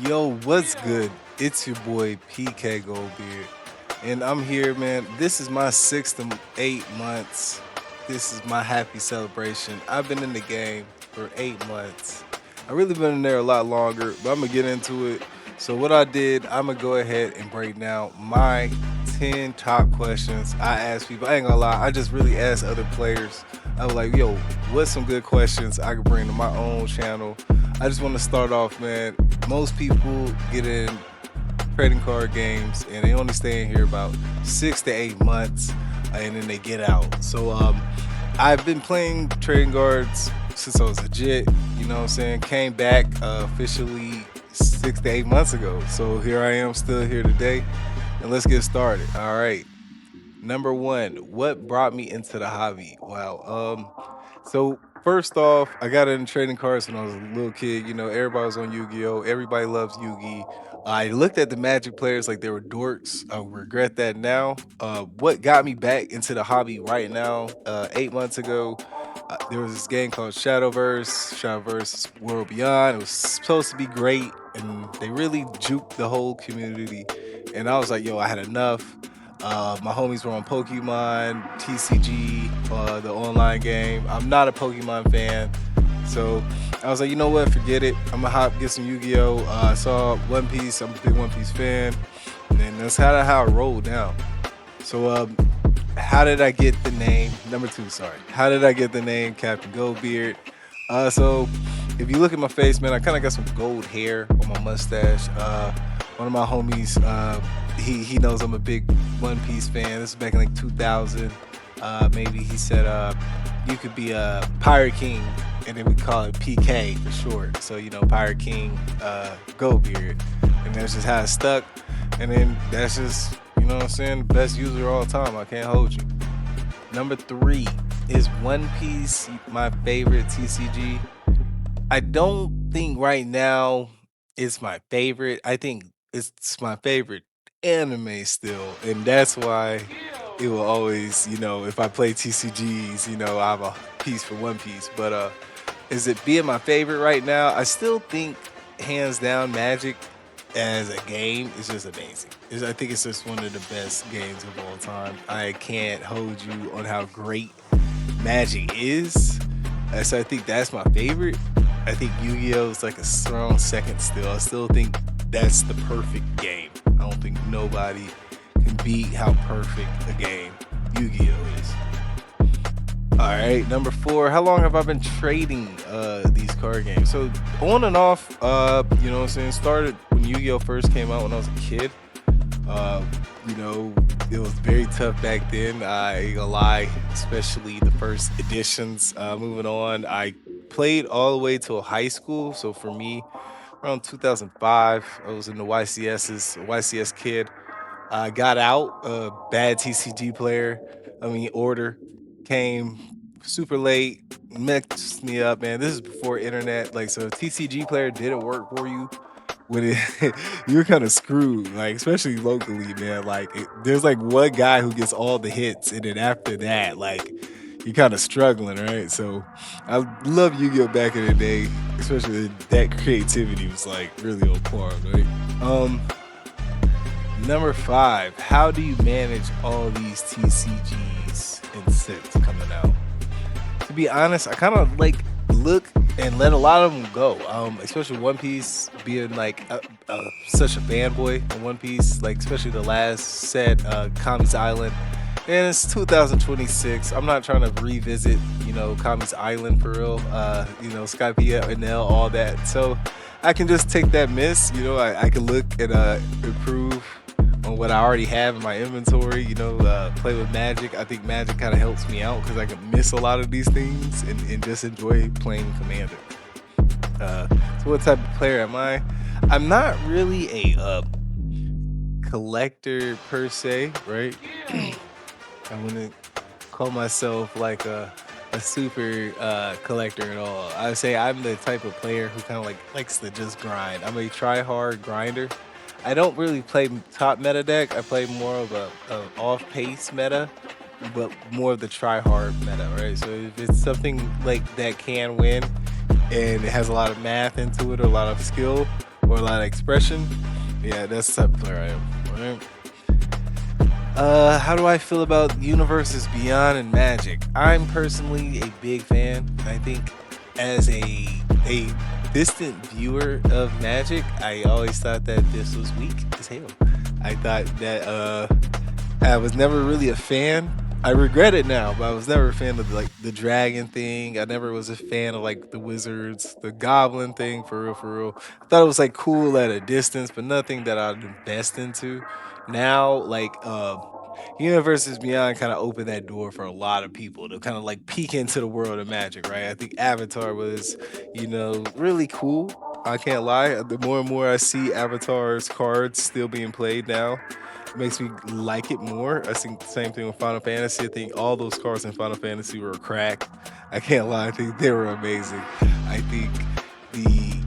Yo, what's good? It's your boy PK Goldbeard, and I'm here, man. This is my 6 to 8 months. This is my happy celebration. I've been in the game for 8 months. I really been in there a lot longer, but I'm gonna get into it. So what I did, I'm gonna go ahead and break down my 10 top questions I asked people. I ain't gonna lie, I just really asked other players. I was like, yo, what's some good questions I could bring to my own channel? I just want to start off, man. Most people get in trading card games and they only stay in here about 6 to 8 months, and then they get out. So I've been playing trading cards since I was legit. You know what I'm saying? Came back officially 6 to 8 months ago. So here I am, still here today, and let's get started. All right. Number one, what brought me into the hobby? Wow. So first off, I got into trading cards when I was a little kid. You know, everybody was on Yu-Gi-Oh. Everybody loves Yu-Gi. I looked at the Magic players like they were dorks. I regret that now. What got me back into the hobby right now? 8 months ago, there was this game called Shadowverse World Beyond. It was supposed to be great, and they really juked the whole community. And I was like, yo, I had enough. My homies were on Pokemon, TCG, the online game. I'm not a Pokemon fan. So I was like, you know what? Forget it. I'm gonna hop get some Yu-Gi-Oh. I saw One Piece. I'm a big One Piece fan, and then that's kind of how it rolled down. So how did I get the name? Number two, sorry. How did I get the name Captain Goldbeard? So if you look at my face, man, I kind of got some gold hair on my mustache. One of my homies, he knows I'm a big One Piece fan. This is back in like 2000. Maybe he said, you could be a Pirate King, and then we call it PK for short. So Pirate King, Goldbeard, and that's just how it stuck. And then that's just what I'm saying, best user all time. I can't hold you. Number three, is One Piece my favorite TCG? I don't think right now it's my favorite. I think it's my favorite anime still, and that's why it will always, if I play TCGs, I have a piece for One Piece. But is it being my favorite right now? I still think hands down Magic as a game is just amazing. I think it's just one of the best games of all time. I can't hold you on how great Magic is. So I think that's my favorite. I think Yu-Gi-Oh is like a strong second still. I still think that's the perfect game. I don't think nobody can beat how perfect a game Yu-Gi-Oh is. All right, number four. How long have I been trading these card games? So on and off, what I'm saying, started when Yu-Gi-Oh first came out when I was a kid. Uh, it was very tough back then. I ain't gonna lie, especially the first editions. Moving on, I played all the way till high school. So for me, around 2005, I was in the YCSs, a YCS kid. I got out, a bad TCG player. I mean, order came super late, messed me up, man. This is before internet. Like, so TCG player didn't work for you when you're kind of screwed, like especially locally, man. Like, there's like one guy who gets all the hits, and then after that, like you're kind of struggling, right? So I love Yu-Gi-Oh back in the day, especially that creativity was like really on par, right? Number five, how do you manage all these TCGs and sets coming out? To be honest, I kind of like look and let a lot of them go. Especially One Piece being like such a fanboy in One Piece, like especially the last set, Kami's Island. And it's 2026. I'm not trying to revisit, Kami's Island for real. Skypiea and L, all that. So I can just take that miss. I can look and improve on what I already have in my inventory. Play with Magic. I think Magic kind of helps me out because I can miss a lot of these things and just enjoy playing Commander. So what type of player am I? I'm not really a collector per se, right? I wouldn't call myself like a super collector at all. I would say I'm the type of player who kind of like likes to just grind. I'm a try hard grinder. I don't really play top meta deck. I play more of a off pace meta, but more of the try hard meta, right? So if it's something like that can win and it has a lot of math into it or a lot of skill, or a lot of expression. Yeah, that's the type of player I am. Right? How do I feel about universes beyond and Magic? I'm personally a big fan. I think as a distant viewer of Magic, I always thought that this was weak as hell. I thought that I was never really a fan. I regret it now, but I was never a fan of like the dragon thing. I never was a fan of like the wizards, the goblin thing for real, for real. I thought it was like cool at a distance, but nothing that I'd invest into. Now, like Universes Beyond kind of opened that door for a lot of people to kind of like peek into the world of Magic, right? I think Avatar was, really cool. I can't lie. The more and more I see Avatar's cards still being played now, it makes me like it more. I think the same thing with Final Fantasy. I think all those cards in Final Fantasy were crack. I can't lie. I think they were amazing. I think the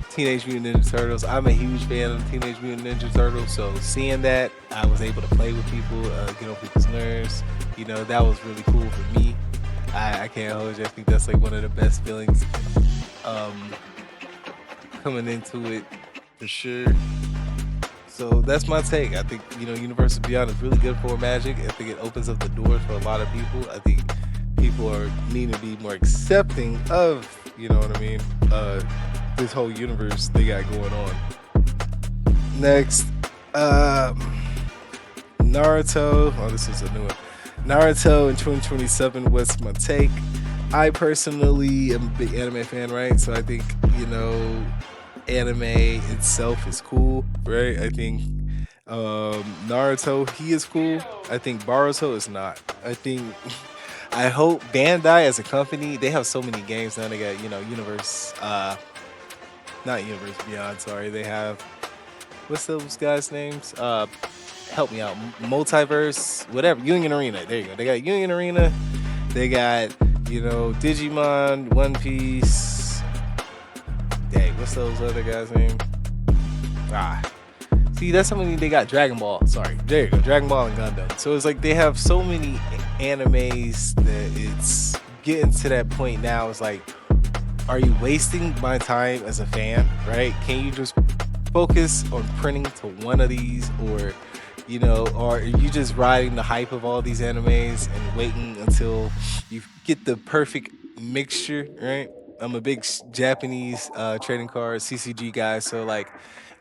Teenage Mutant Ninja Turtles. I'm a huge fan of the Teenage Mutant Ninja Turtles, so seeing that, I was able to play with people, get on people's nerves. That was really cool for me. I can't hold you. I think that's like one of the best feelings um, coming into it for sure. So that's my take. I think Universe Beyond is really good for Magic. I think it opens up the doors for a lot of people. I think people are need to be more accepting of what I mean. This whole universe they got going on. Next, Naruto. Oh, this is a new one. Naruto in 2027. What's my take? I personally am a big anime fan, right? So I think anime itself is cool, right? I think Naruto he is cool. I think Boruto is not. I think I hope Bandai as a company they have so many games now. They got Universe, not Universe Beyond. Sorry, they have what's those guys' names? Help me out. Multiverse, whatever. Union Arena. There you go. They got Union Arena. They got Digimon, One Piece. Dang, what's those other guys' name? Ah, see, that's how many they got. Dragon Ball. Sorry, there you go. Dragon Ball and Gundam. So it's like they have so many animes that it's getting to that point now. It's like, are you wasting my time as a fan? Right? Can you just focus on printing to one of these, or are you just riding the hype of all these animes and waiting until you get the perfect mixture, right? I'm a big Japanese trading card CCG guy, so like,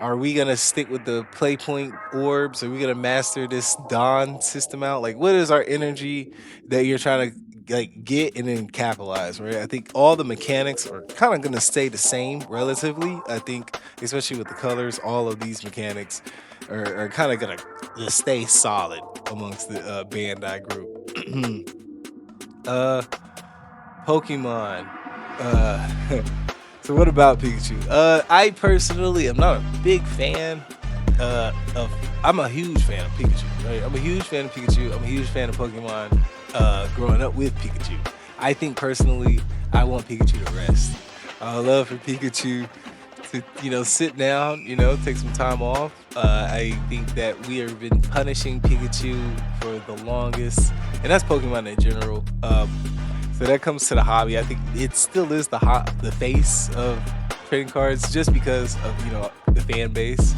are we gonna stick with the play point orbs? Are we gonna master this Dawn system out? Like, what is our energy that you're trying to like get and then capitalize, right? I think all the mechanics are kind of gonna stay the same relatively. I think, especially with the colors, all of these mechanics are kind of gonna just stay solid amongst the Bandai group. uh, Pokemon. Uh, so what about Pikachu? I personally am not a big fan of. I'm a huge fan of Pikachu. Right? I'm a huge fan of Pikachu. I'm a huge fan of Pokemon. Growing up with Pikachu, I think personally, I want Pikachu to rest. I would love for Pikachu to sit down, take some time off. I think that we have been punishing Pikachu for the longest, and that's Pokemon in general. So that comes to the hobby. I think it still is the face of trading cards, just because of the fan base.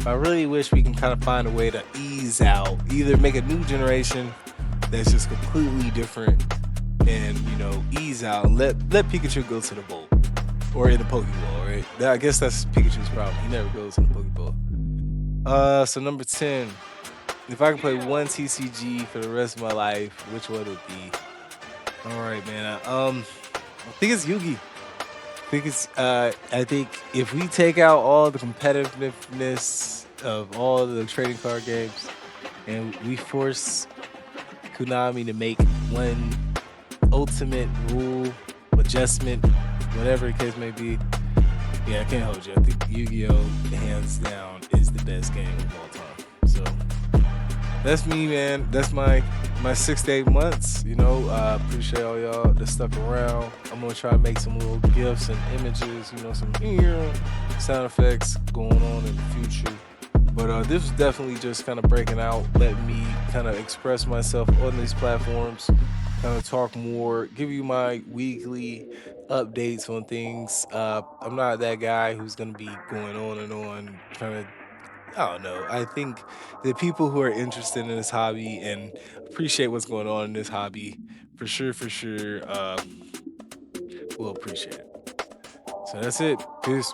I really wish we can kind of find a way to ease out, either make a new generation that's just completely different, and ease out and let Pikachu go to the bowl or in the Pokeball, right? I guess that's Pikachu's problem. He never goes in the Pokeball. So number 10, if I can play one TCG for the rest of my life, which one would it be? All right, man. I think it's Yugi. I think if we take out all the competitiveness of all the trading card games, and we force Konami to make one ultimate rule adjustment, whatever the case may be, yeah, I can't hold you. I think Yu-Gi-Oh! Hands down is the best game of all time. So that's me, man. That's my 6 to 8 months. Appreciate all y'all that stuck around. I'm gonna try to make some little gifs and images, some sound effects going on in the future. But this was definitely just kind of breaking out, letting me kind of express myself on these platforms, kind of talk more, give you my weekly updates on things. I'm not that guy who's gonna be going on and on trying to. I don't know. I think the people who are interested in this hobby and appreciate what's going on in this hobby, for sure, will appreciate it. So that's it. Peace.